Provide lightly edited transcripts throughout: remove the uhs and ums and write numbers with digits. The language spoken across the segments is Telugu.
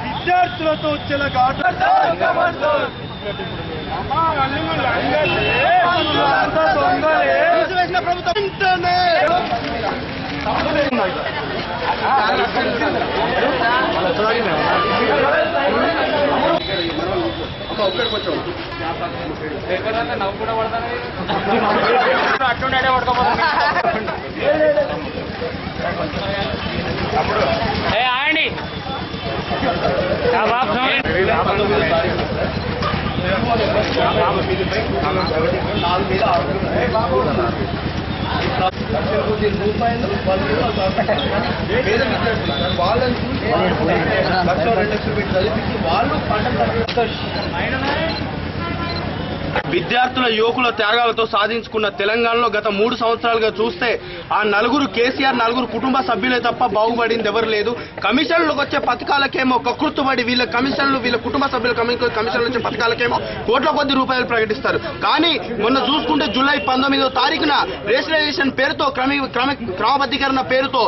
విద్యార్థులతో చెలగాట ఆయండి వాళ్ళని చూసి 1,00,000 2 లక్షలు పెట్టి చదివించి వాళ్ళు విద్యార్థుల యువకుల త్యాగాలతో సాధించుకున్న తెలంగాణలో గత 3 సంవత్సరాలుగా చూస్తే ఆ నలుగురు కేసీఆర్ నలుగురు కుటుంబ సభ్యులే తప్ప బాగుపడింది ఎవరు లేదు. కమిషన్లకు వచ్చే పథకాలకేమో కకృత్తుపడి వీళ్ళ కమిషన్లు వీళ్ళ కుటుంబ సభ్యుల కమిషన్లు వచ్చే పథకాలకేమో కోట్ల కొద్ది రూపాయలు ప్రకటిస్తారు. కానీ మొన్న చూసుకుంటే జూలై 19వ తారీఖున రేషనలైజేషన్ పేరుతో క్రమబద్ధీకరణ పేరుతో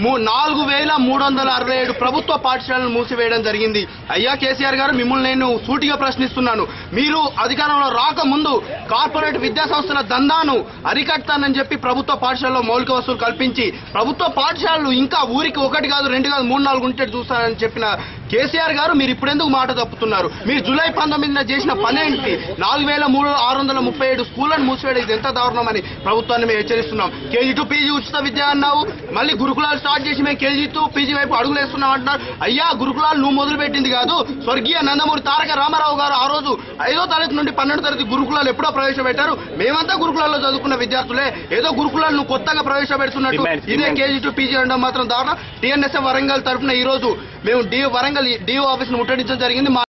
4,367 ప్రభుత్వ పాఠశాలను మూసివేయడం జరిగింది. అయ్యా కేసీఆర్ గారు, మిమ్మల్ని నేను సూటిగా ప్రశ్నిస్తున్నాను. మీరు అధికారంలో రాకముందు కార్పొరేట్ విద్యా సంస్థల దందాను అరికట్టానని చెప్పి ప్రభుత్వ పాఠశాలలో మౌలిక వసతులు కల్పించి ప్రభుత్వ పాఠశాలలు ఇంకా ఊరికి 1 కాదు 2 కాదు 3 4 ఉంటే చూస్తానని చెప్పిన కేసీఆర్ గారు మీరు ఇప్పుడెందుకు మాట తప్పుతున్నారు? మీరు జూలై 19న చేసిన పనేంటి? 4,637 స్కూళ్లను మూసివేయడం ఇది ఎంత దారుణం అని ప్రభుత్వాన్ని మేము హెచ్చరిస్తున్నాం. కేజీ టు పీజీ ఉచిత విద్య అన్నావు, మళ్ళీ గురుకులాలు స్టార్ట్ చేసి మేము కేజీ టు పీజీ వైపు అడుగులేస్తున్నాం అంటున్నారు. అయ్యా, గురుకులాలు నువ్వు మొదలుపెట్టింది కాదు, స్వర్గీయ నందమూరి తారక రామారావు గారు ఆ రోజు 5వ తరగతి నుండి 12వ తరగతి గురుకులాలు ఎప్పుడో ప్రవేశపెట్టారు. మేమంతా గురుకులాల్లో చదువుకున్న విద్యార్థులే. ఏదో గురుకులాలు నువ్వు కొత్తగా ప్రవేశపెడుతున్నట్టు ఇదే కేజీ టు పీజీ అనడం మాత్రం దారుణం. టీఎన్ఎస్ఎఫ్ వరంగల్ తరఫున ఈ రోజు మేము వరంగల్ డిఓ ఆఫీస్ ను ముట్టడించడం జరిగింది.